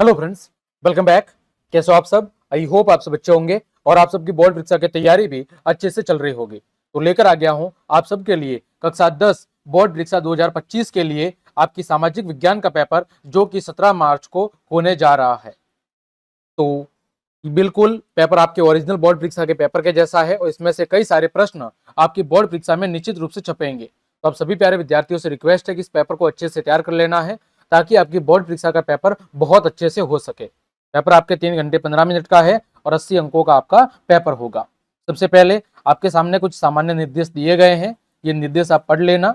Hello friends, welcome back. कैसे हो आप सब? आई होप आप सब अच्छे होंगे और आप सबकी बोर्ड परीक्षा की तैयारी भी अच्छे से चल रही होगी। तो लेकर आ गया हूं आप सबके लिए कक्षा 10 बोर्ड परीक्षा 2025 के लिए आपकी सामाजिक विज्ञान का पेपर, जो कि 17 मार्च को होने जा रहा है। तो बिल्कुल पेपर आपके ओरिजिनल बोर्ड परीक्षा के पेपर के जैसा है और इसमें से कई सारे प्रश्न आपकी बोर्ड परीक्षा में निश्चित रूप से छपेंगे। तो आप सभी प्यारे विद्यार्थियों से रिक्वेस्ट है कि इस पेपर को अच्छे से तैयार कर लेना है, ताकि आपकी बोर्ड परीक्षा का पेपर बहुत अच्छे से हो सके। पेपर आपके 3 घंटे 15 मिनट का है और 80 अंकों का आपका पेपर होगा। सबसे पहले आपके सामने कुछ सामान्य निर्देश दिए गए हैं, ये निर्देश आप पढ़ लेना।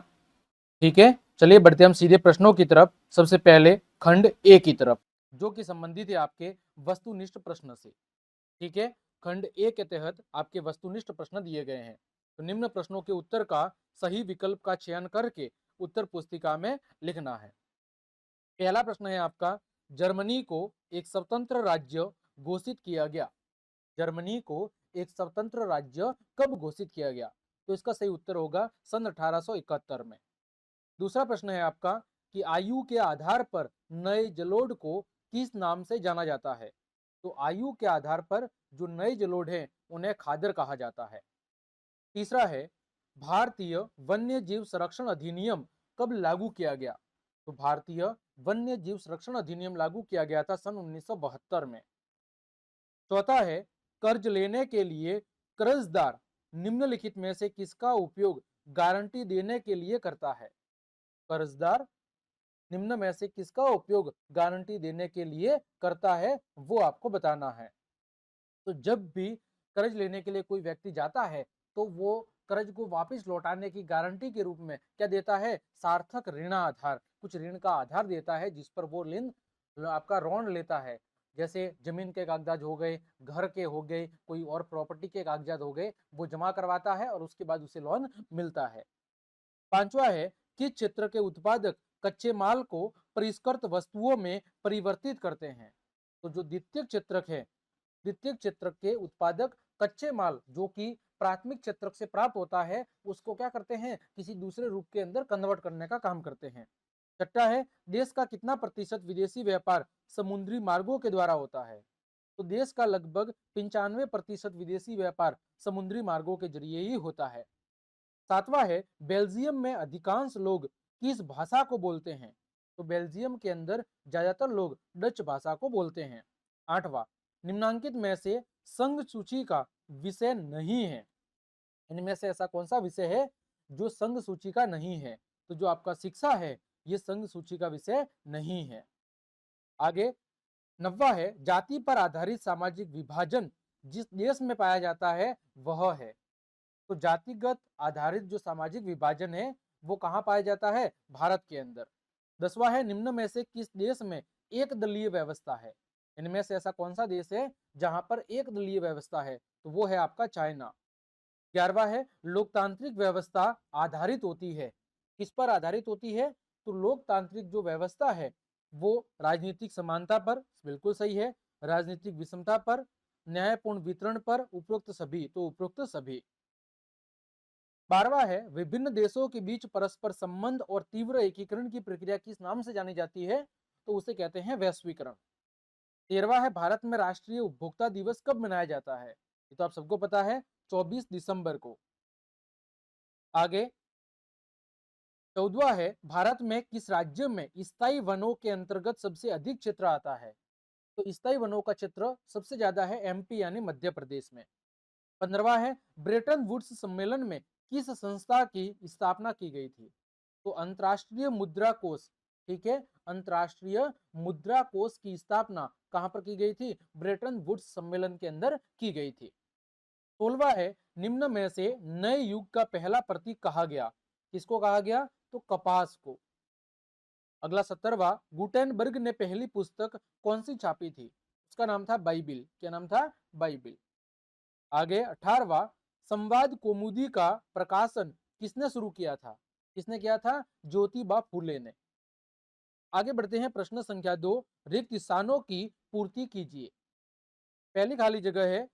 ठीक है, चलिए बढ़ते हम सीधे प्रश्नों की तरफ। सबसे पहले खंड ए की तरफ, जो कि संबंधित है आपके वस्तुनिष्ठ प्रश्न से। ठीक है, खंड ए के तहत आपके वस्तुनिष्ठ प्रश्न दिए गए हैं। तो निम्न प्रश्नों के उत्तर का सही विकल्प का चयन करके उत्तर पुस्तिका में लिखना है। पहला प्रश्न है आपका, जर्मनी को एक स्वतंत्र राज्य घोषित किया गया। जर्मनी को एक स्वतंत्र राज्य कब घोषित किया गया? तो इसका सही उत्तर होगा सन 1871 में। दूसरा प्रश्न है आपका कि आयु के आधार पर नए जलोढ़ को किस नाम से जाना जाता है? तो आयु के आधार पर जो नए जलोढ़ हैं उन्हें खादर कहा जाता है। तीसरा है, भारतीय वन्य जीव संरक्षण अधिनियम कब लागू किया गया? तो भारतीय वन्य जीव संरक्षण अधिनियम लागू किया गया था सन 1972 में। चौथा है, कर्ज लेने के लिए कर्जदार निम्नलिखित में से किसका उपयोग गारंटी देने के लिए करता है? कर्जदार निम्न में से किसका उपयोग गारंटी देने के लिए करता है, वो आपको बताना है। तो जब भी कर्ज लेने के लिए कोई व्यक्ति जाता है, तो वो कर्ज को वापस लौटाने की गारंटी के रूप में क्या देता है? सार्थक ऋण आधार, कुछ ऋण का आधार देता है जिस पर वो ऋण आपका ऋण लेता है। जैसे जमीन के कागजात हो गए, घर के हो गए, कोई और प्रॉपर्टी के कागजात हो गए, वो जमा करवाता है और उसके बाद उसे लोन मिलता है। पांचवा है, किस क्षेत्र के उत्पादक कच्चे माल को परिष्कृत वस्तुओं में परिवर्तित करते हैं? तो जो द्वितीयक क्षेत्रक है, द्वितीयक क्षेत्र के उत्पादक कच्चे माल जो कि प्राथमिक क्षेत्र से प्राप्त होता है, उसको क्या करते हैं? किसी दूसरे रूप के अंदर कन्वर्ट करने का काम करते हैं। छठा है, देश का कितना प्रतिशत विदेशी व्यापार समुद्री मार्गों के द्वारा होता है? तो देश का लगभग 95% विदेशी व्यापार समुद्री मार्गों के जरिए ही होता है। सातवां है, बेल्जियम में अधिकांश लोग किस भाषा को बोलते हैं? तो बेल्जियम के अंदर ज्यादातर लोग डच भाषा को बोलते हैं। आठवां, निम्नांकित में से संघ सूची का विषय नहीं है। इनमें से ऐसा कौन सा विषय है जो संघ सूची का नहीं है? तो जो आपका शिक्षा है, ये संघ सूची का विषय नहीं है। आगे नौवां है, जाति पर आधारित सामाजिक विभाजन जिस देश में पाया जाता है वह है। तो जातिगत आधारित जो सामाजिक विभाजन है वो कहाँ पाया जाता है? भारत के अंदर। 10वां है, निम्न में से किस देश में एक दलीय व्यवस्था है? इनमें से ऐसा कौन सा देश है जहां पर एक दलीय व्यवस्था है? तो वो है आपका चाइना। 11वां है, लोकतांत्रिक व्यवस्था आधारित होती है, किस पर आधारित होती है? तो लोकतांत्रिक जो व्यवस्था है वो राजनीतिक समानता पर, बिल्कुल सही है, राजनीतिक विषमता पर, न्यायपूर्ण वितरण पर, उपरोक्त सभी, तो उपरोक्त सभी। 12वां है, विभिन्न देशों के बीच परस्पर संबंध और तीव्र एकीकरण की प्रक्रिया किस नाम से जानी जाती है? तो उसे कहते हैं वैश्वीकरण। 13वां है, भारत में राष्ट्रीय उपभोक्ता दिवस कब मनाया जाता है? ये तो आप सबको पता है, 24 दिसंबर को। आगे 14वां है, भारत में किस राज्य में स्थायी वनों के अंतर्गत सबसे अधिक क्षेत्र आता है? तो स्थायी वनों का क्षेत्र सबसे ज्यादा है एमपी यानी मध्य प्रदेश में। 15वां है, ब्रेटन वुड्स सम्मेलन में किस संस्था की स्थापना की गई थी? तो अंतरराष्ट्रीय मुद्रा कोष। ठीक है, अंतरराष्ट्रीय मुद्रा कोष की स्थापना कहां पर की गई थी? ब्रेटन वुड्स सम्मेलन के अंदर की गई थी। 16वां है, निम्न में से नए युग का पहला प्रतीक कहा गया? किसको कहा गया? तो कपास को। अगला 17वां, गुटेनबर्ग ने पहली पुस्तक कौन सी छापी थी? उसका नाम था बाइबिल। क्या नाम था? बाइबिल। आगे 18वां, संवाद कौमुदी का प्रकाशन किसने शुरू किया था? किसने किया था? ज्योतिबा फूले ने। आगे बढ़ते हैं, प्रश्न संख्या 2, रिक्त स्थानों की पूर्ति कीजिए। पहली खाली जगह है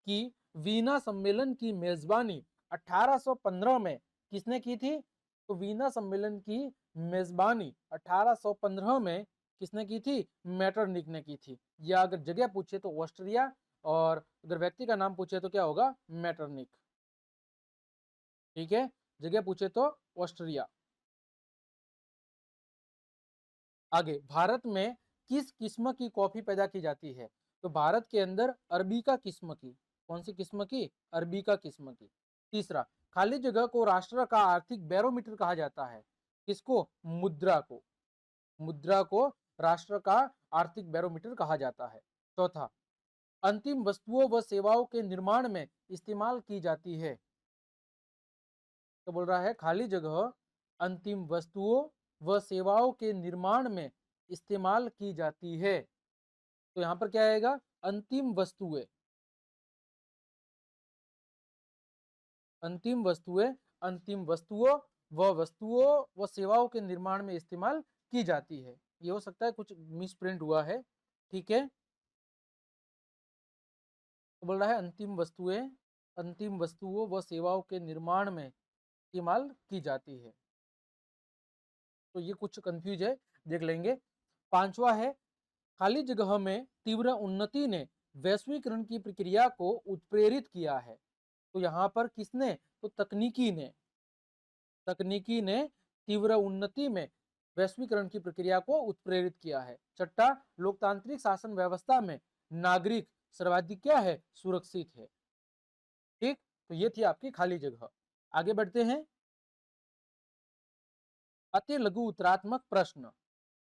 कि वीना सम्मेलन की मेजबानी 1815 में किसने की थी? तो वीना सम्मेलन की मेजबानी 1815 में किसने की थी? मैटरनिक ने की थी। या अगर जगह पूछे तो ऑस्ट्रिया, और अगर व्यक्ति का नाम पूछे तो क्या होगा? मैटरनिक। ठीक है, जगह पूछे तो ऑस्ट्रिया। आगे, भारत में किस किस्म की कॉफी पैदा की जाती है? तो भारत के अंदर अरबिका किस्म की। कौन सी किस्म की? अरबिका किस्म की। तीसरा, खाली जगह को राष्ट्र का आर्थिक बैरोमीटर कहा जाता है। किसको? मुद्रा को। मुद्रा को राष्ट्र का आर्थिक बैरोमीटर कहा जाता है। चौथा, अंतिम वस्तुओं व सेवाओं के निर्माण में इस्तेमाल की जाती है। तो बोल रहा है खाली जगह अंतिम वस्तुओं व सेवाओं के निर्माण में इस्तेमाल की जाती है। तो यहां पर क्या आएगा? अंतिम वस्तुएं। अंतिम वस्तुएं, अंतिम वस्तुओं व सेवाओं के निर्माण में इस्तेमाल की जाती है। ये हो सकता है कुछ मिस प्रिंट हुआ है। ठीक है, तो बोल रहा है अंतिम वस्तुओं व सेवाओं के निर्माण में इस्तेमाल की जाती है। तो ये कुछ कंफ्यूज है, देख लेंगे। पांचवा है, खाली जगह में तीव्र उन्नति ने वैश्वीकरण की प्रक्रिया को उत्प्रेरित किया है। तो यहां पर किसने? तो तकनीकी ने तीव्र उन्नति में वैश्वीकरण की प्रक्रिया को उत्प्रेरित किया है। छठा, लोकतांत्रिक शासन व्यवस्था में नागरिक सर्वाधिक क्या है? सुरक्षित है। ठीक, तो ये थी आपकी खाली जगह। आगे बढ़ते हैं। अति लघु उत्तरात्मक प्रश्न।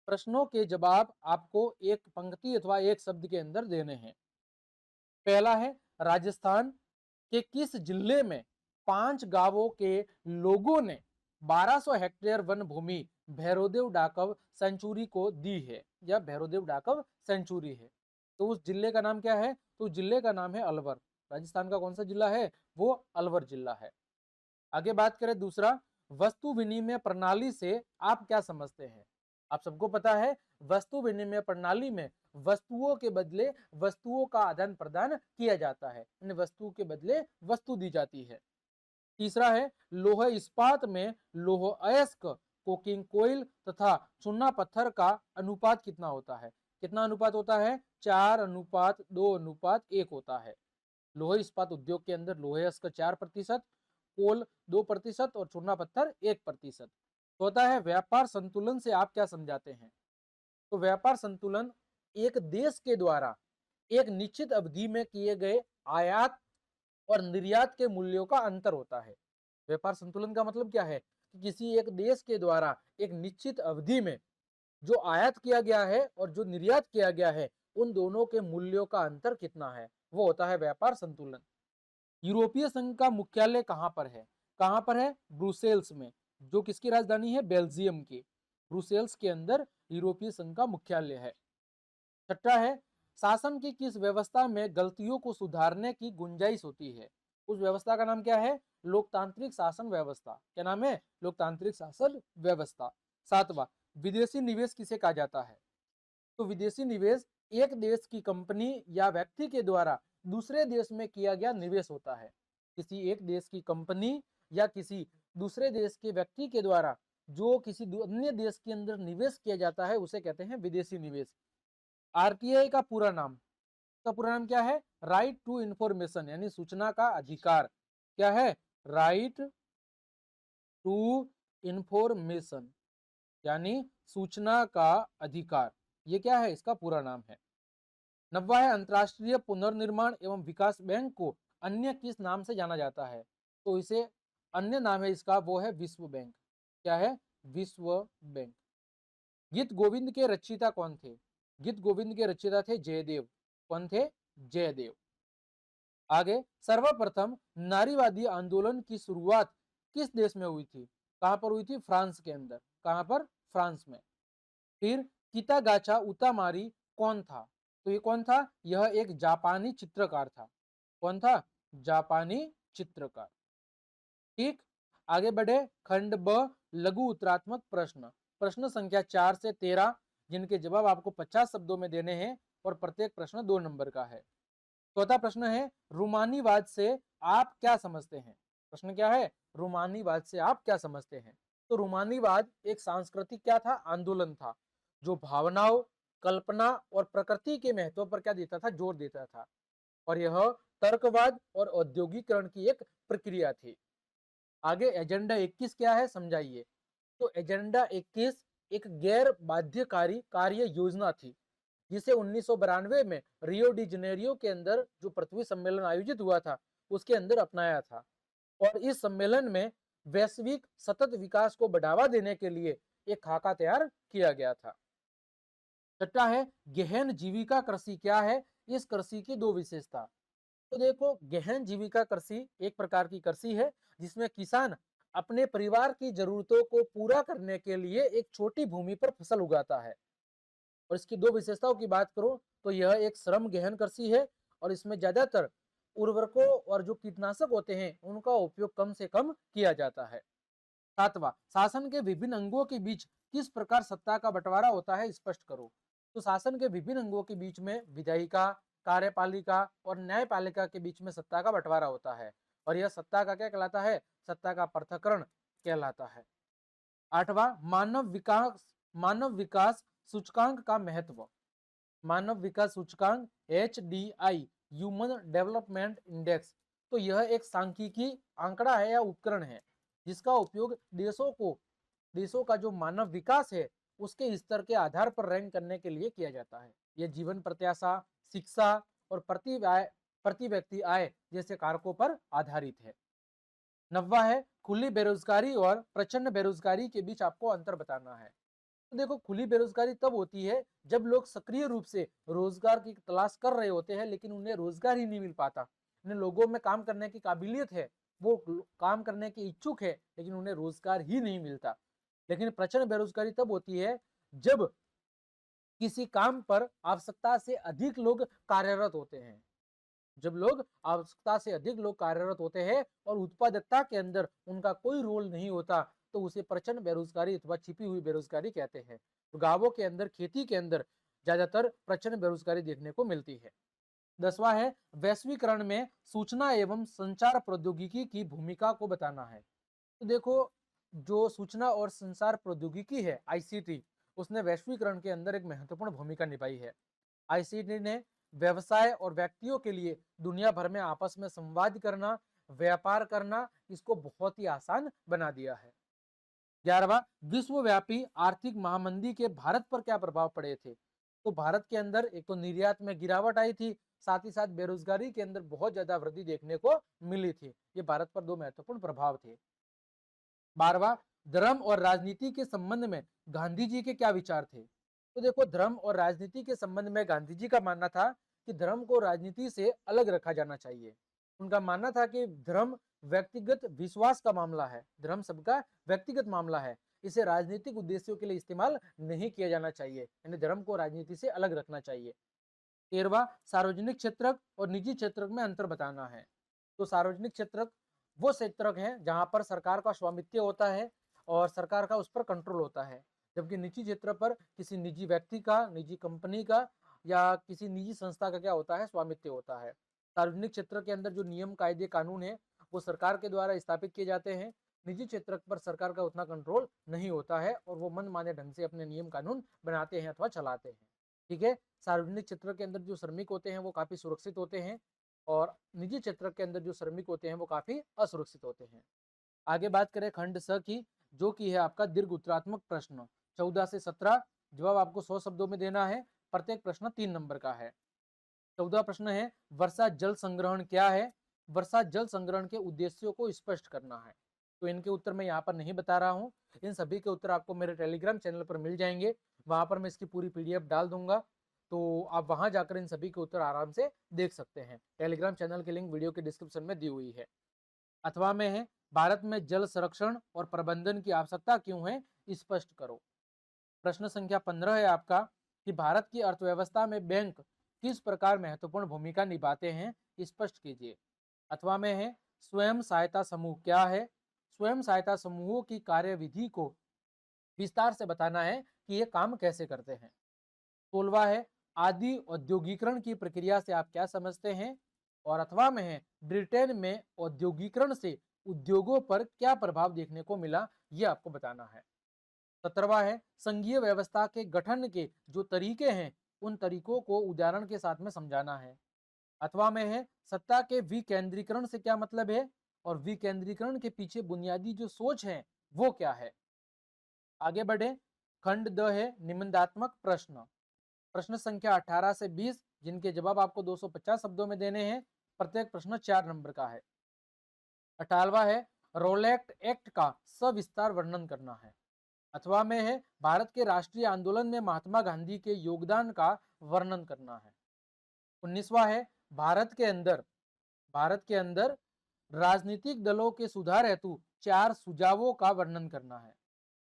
प्रश्नों के जवाब आपको एक पंक्ति अथवा एक शब्द के अंदर देने हैं। पहला है, राजस्थान के किस जिले में 5 गांवों के लोगों ने 1200 हेक्टेयर वन भूमि भैरोदेव डाकव सेंचुरी को दी है, या भैरोदेव डाकव सेंचुरी है? तो उस जिले का नाम क्या है? तो जिले का नाम है अलवर। राजस्थान का कौन सा जिला है? वो अलवर जिला है। आगे बात करें दूसरा, वस्तु विनिमय प्रणाली से आप क्या समझते हैं? आप सबको पता है वस्तु विनिमय प्रणाली में वस्तुओं के बदले वस्तुओं का आदान प्रदान किया जाता है, वस्तु के बदले वस्तु दी जाती है। तीसरा है, लोह इस्पात में लोह अयस्क, कोकिंग कोयल तथा चूना पत्थर का अनुपात कितना होता है? कितना अनुपात होता है? 4:2:1 होता है। लोह इस्पात उद्योग के अंदर लोह अयस्क 4%, कोल 2% और चूना पत्थर 1%। तो होता है व्यापार संतुलन से आप क्या समझाते हैं? तो व्यापार संतुलन एक देश के द्वारा एक निश्चित अवधि में किए गए आयात और निर्यात के मूल्यों का अंतर होता है। व्यापार संतुलन का मतलब क्या है? कि किसी एक देश के द्वारा एक निश्चित अवधि में जो आयात किया गया है और जो निर्यात किया गया है, उन दोनों के मूल्यों का अंतर कितना है, वो होता है व्यापार संतुलन। यूरोपीय संघ का मुख्यालय कहां पर है? कहां पर है? ब्रुसेल्स में, जो किसकी राजधानी है? बेल्जियम की। ब्रुसेल्स के अंदर यूरोपीय संघ का मुख्यालय है। छठा है, शासन की किस व्यवस्था में गलतियों को सुधारने की गुंजाइश होती है? उस व्यवस्था का नाम क्या है? लोकतांत्रिक शासन व्यवस्था। क्या नाम है? लोकतांत्रिक शासन व्यवस्था। सातवां, विदेशी निवेश किसे कहा जाता है? तो विदेशी निवेश एक देश की कंपनी या व्यक्ति के द्वारा दूसरे देश में किया गया निवेश होता है। किसी एक देश की कंपनी या किसी दूसरे देश के व्यक्ति के द्वारा जो किसी अन्य देश के अंदर निवेश किया जाता है, उसे कहते हैं विदेशी निवेश। आरटीआई का पूरा नाम, का पूरा नाम क्या है? राइट टू इंफॉर्मेशन, यानी सूचना का अधिकार। क्या है? राइट टू इंफॉर्मेशन, यानी सूचना का अधिकार। ये क्या है? इसका पूरा नाम है। 90 है, अंतरराष्ट्रीय पुनर्निर्माण एवं विकास बैंक को अन्य किस नाम से जाना जाता है? तो इसे अन्य नाम है इसका, वो है विश्व बैंक। क्या है? विश्व बैंक। गीत गोविंद के रचयिता कौन थे? गीत गोविंद के रचयिता थे जयदेव। कौन थे? जयदेव। आगे, सर्वप्रथम नारीवादी आंदोलन की शुरुआत किस देश में हुई थी? कहां पर हुई थी? फ्रांस के अंदर। कहां पर? फ्रांस में। फिर कितागाचा उतामारी कौन था? तो ये कौन था? यह एक जापानी चित्रकार था। कौन था? जापानी चित्रकार। ठीक, आगे बढ़े। खंड ब, लघु उत्तरात्मक प्रश्न। प्रश्न संख्या 4 से 13, जिनके जवाब आपको 50 शब्दों में देने हैं और प्रत्येक प्रश्न 2 नंबर का है। चौथा प्रश्न है, रूमानीवाद से आप क्या समझते हैं? प्रश्न क्या है? रूमानीवाद से आप क्या समझते हैं? तो रूमानीवाद एक सांस्कृतिक क्या था? आंदोलन था, जो भावनाओं कल्पना और प्रकृति के महत्व पर क्या देता था, जोर देता था। और यह तर्कवाद और औद्योगिकरण की एक प्रक्रिया थी। आगे एजेंडा 21 क्या है समझाइए। तो एजेंडा 21 एक गैर बाध्यकारी कार्य योजना थी, जिसे 1992 में रियो डी जनेरियो के अंदर जो पृथ्वी सम्मेलन आयोजित हुआ था उसके अंदर अपनाया था। और इस सम्मेलन में वैश्विक सतत विकास को बढ़ावा देने के लिए एक खाका तैयार किया गया था। छठा है गहन जीविका कृषि क्या है, इस कृषि की दो विशेषता। तो देखो गहन जीविका कृषि एक प्रकार की कृषि है जिसमें किसान अपने परिवार की जरूरतों को पूरा करने के लिए एक छोटी भूमि पर फसल उगाता है। और इसकी दो विशेषताओं की बात करूं तो यह एक श्रम गहन कृषि है और इसमें ज्यादातर उर्वरकों और जो कीटनाशक होते हैं उनका उपयोग कम से कम किया जाता है। सातवां, शासन के विभिन्न अंगों के बीच किस प्रकार सत्ता का बंटवारा होता है स्पष्ट करो। तो शासन के विभिन्न अंगों के बीच में विधायिका, कार्यपालिका और न्यायपालिका के बीच में सत्ता का बंटवारा होता है। और यह सत्ता का क्या कहलाता है, सत्ता का पृथक्करण कहलाता है। आठवां, मानव विकास सूचकांक का महत्व। मानव विकास सूचकांक HDI ह्यूमन डेवलपमेंट इंडेक्स, तो यह एक सांख्यिकी आंकड़ा है या उपकरण है जिसका उपयोग देशों का जो मानव विकास है उसके स्तर के आधार पर रैंक करने के लिए किया जाता है। यह जीवन प्रत्याशा, शिक्षा और प्रति व्यक्ति आय जैसे कारकों पर आधारित है। नौवां है खुली बेरोजगारी और प्रचंड बेरोजगारी के बीच आपको अंतर बताना है। तो देखो खुली बेरोजगारी तब होती है जब लोग सक्रिय रूप से रोजगार की तलाश कर रहे होते हैं लेकिन उन्हें रोजगार ही नहीं मिल पाता। उन्हें लोगों में काम करने की काबिलियत है, वो काम करने के इच्छुक है लेकिन उन्हें रोजगार ही नहीं मिलता। लेकिन प्रचंड बेरोजगारी तब होती है जब किसी काम पर आवश्यकता से अधिक लोग कार्यरत होते हैं। जब लोग आवश्यकता से अधिक लोग कार्यरत होते हैं और उत्पादकता के अंदर उनका कोई रोल नहीं होता तो उसे प्रचंड बेरोजगारी अथवा छिपी हुई बेरोजगारी कहते हैं। तो गांवों के अंदर, खेती के अंदर ज्यादातर प्रचंड बेरोजगारी देखने को मिलती है। 10वां है वैश्वीकरण में सूचना एवं संचार प्रौद्योगिकी की भूमिका को बताना है। तो देखो जो सूचना और संचार प्रौद्योगिकी है ICT, उसने वैश्वीकरण के अंदर एक महत्वपूर्ण भूमिका निभाई है। ICT ने व्यवसाय और व्यक्तियों के लिए दुनिया भर में आपस में संवाद करना, व्यापार करना, इसको बहुत ही आसान बना दिया है। 11वां, विश्वव्यापी आर्थिक महामंदी के भारत पर क्या प्रभाव पड़े थे। तो भारत के अंदर एक तो निर्यात में गिरावट आई थी, साथ ही साथ बेरोजगारी के अंदर बहुत ज्यादा वृद्धि देखने को मिली थी। ये भारत पर दो महत्वपूर्ण प्रभाव थे। 12वां, धर्म और राजनीति के संबंध में गांधी जी के क्या विचार थे। तो देखो धर्म और राजनीति के संबंध में गांधी जी का मानना था कि धर्म को राजनीति से अलग रखा जाना चाहिए। उनका मानना था कि धर्म व्यक्तिगत विश्वास का मामला है, धर्म सबका व्यक्तिगत मामला है, इसे राजनीतिक उद्देश्यों के लिए इस्तेमाल नहीं किया जाना चाहिए, यानी धर्म को राजनीति से अलग रखना चाहिए। 13वां, सार्वजनिक क्षेत्रक और निजी क्षेत्रक में अंतर बताना है। तो सार्वजनिक क्षेत्रक वो क्षेत्रक है जहां पर सरकार का स्वामित्व होता है और सरकार का उस पर कंट्रोल होता है, जबकि निजी क्षेत्र पर किसी निजी व्यक्ति का, निजी कंपनी का या किसी निजी संस्था का क्या होता है, स्वामित्व होता है। सार्वजनिक क्षेत्र के अंदर जो नियम, कायदे, कानून है वो सरकार के द्वारा स्थापित किए जाते हैं। निजी क्षेत्र पर सरकार का उतना कंट्रोल नहीं होता है और वो मनमाने ढंग से अपने नियम कानून बनाते हैं अथवा चलाते हैं। ठीक है, सार्वजनिक क्षेत्र के अंदर जो श्रमिक होते हैं वो काफी सुरक्षित होते हैं और निजी क्षेत्र के अंदर जो श्रमिक होते हैं वो काफी असुरक्षित होते हैं। आगे बात करें खंड स की, जो की है आपका दीर्घ उत्तरात्मक प्रश्न 14 से 17। जवाब आपको 100 शब्दों में देना है। प्रत्येक प्रश्न 3 नंबर का है। 14 प्रश्न है वर्षा जल संग्रहण क्या है। वर्षा जल संग्रहण के उद्देश्यों को स्पष्ट करना है। तो इनके उत्तर मैं यहाँ पर नहीं बता रहा हूँ, इन सभी के उत्तर आपको मेरे टेलीग्राम चैनल पर मिल जाएंगे। वहां पर मैं इसकी पूरी PDF डाल दूंगा, तो आप वहां जाकर इन सभी के उत्तर आराम से देख सकते हैं। टेलीग्राम चैनल की लिंक वीडियो के डिस्क्रिप्शन में दी हुई है। अथवा में है भारत में जल संरक्षण और प्रबंधन की आवश्यकता क्यों है, स्पष्ट करो। प्रश्न संख्या 15 है आपका कि भारत की अर्थव्यवस्था में बैंक किस प्रकार महत्वपूर्ण भूमिका निभाते हैं, स्पष्ट कीजिए। अथवा में है स्वयं सहायता समूह क्या है। स्वयं सहायता समूहों की कार्यविधि को विस्तार से बताना है कि ये काम कैसे करते हैं। 16वां है आदि औद्योगिकरण की प्रक्रिया से आप क्या समझते हैं। और अथवा में है ब्रिटेन में औद्योगिकरण से उद्योगों पर क्या प्रभाव देखने को मिला, ये आपको बताना है। 17वां है संघीय व्यवस्था के गठन के जो तरीके हैं उन तरीकों को उदाहरण के साथ में समझाना है। 8वां में है सत्ता के विकेंद्रीकरण से क्या मतलब है और विकेंद्रीकरण के पीछे बुनियादी जो सोच है वो क्या है। आगे बढ़े, खंड द है निबंधात्मक प्रश्न, प्रश्न संख्या 18 से 20 जिनके जवाब आपको 250 शब्दों में देने हैं, प्रत्येक प्रश्न 4 नंबर का है। 18वां है रोलेक्ट एक्ट का सविस्तार वर्णन करना है। 8वां में है भारत के राष्ट्रीय आंदोलन में महात्मा गांधी के योगदान का वर्णन करना है। 19वां है भारत के अंदर राजनीतिक दलों के सुधार हेतु 4 सुझावों का वर्णन करना है।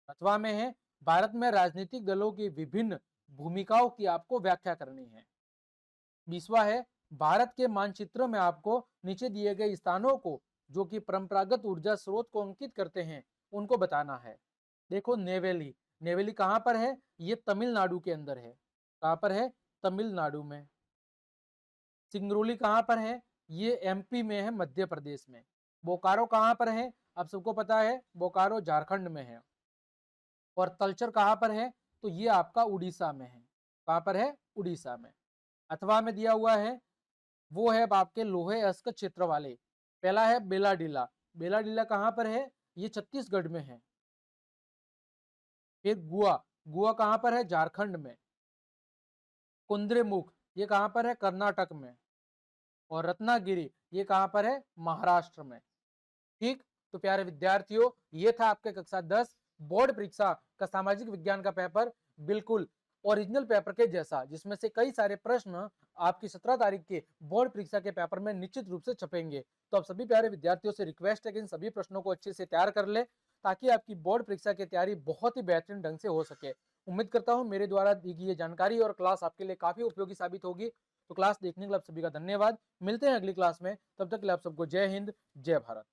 8वां में है भारत में राजनीतिक दलों की विभिन्न भूमिकाओं की आपको व्याख्या करनी है। 20वां है भारत के मानचित्र में आपको नीचे दिए गए स्थानों को जो कि परंपरागत ऊर्जा स्रोत को अंकित करते हैं उनको बताना है। देखो नेवेली, नेवेली कहां पर है, ये तमिलनाडु के अंदर है। कहां पर है, तमिलनाडु में। सिंगरौली कहां पर है, ये एमपी में है, मध्य प्रदेश में। बोकारो कहां पर है, आप सबको पता है बोकारो झारखंड में है। और तलचर कहां पर है, तो ये आपका उड़ीसा में है। कहां पर है, उड़ीसा में। अथवा में दिया हुआ है वो है आपके लोहे अयस्क क्षेत्र वाले। पहला है बेलाडीला, बेलाडीला कहां पर है, ये छत्तीसगढ़ में है। फिर गुआ, गुआ कहां पर है, झारखंड में। कुंद्रेमुख ये कहां पर है, कर्नाटक में। और रत्नागिरी ये कहां पर है, महाराष्ट्र में। ठीक, तो प्यारे विद्यार्थियों ये था आपके कक्षा 10 बोर्ड परीक्षा का सामाजिक विज्ञान का पेपर, बिल्कुल ओरिजिनल पेपर के जैसा, जिसमें से कई सारे प्रश्न आपकी 17 तारीख के बोर्ड परीक्षा के पेपर में निश्चित रूप से छपेंगे। तो आप सभी प्यारे विद्यार्थियों से रिक्वेस्ट है कि इन सभी प्रश्नों को अच्छे से तैयार कर ले ताकि आपकी बोर्ड परीक्षा की तैयारी बहुत ही बेहतरीन ढंग से हो सके। उम्मीद करता हूं मेरे द्वारा दी गई ये जानकारी और क्लास आपके लिए काफी उपयोगी साबित होगी। तो क्लास देखने के लिए आप सभी का धन्यवाद। मिलते हैं अगली क्लास में, तब तक के लिए आप सबको जय हिंद, जय भारत।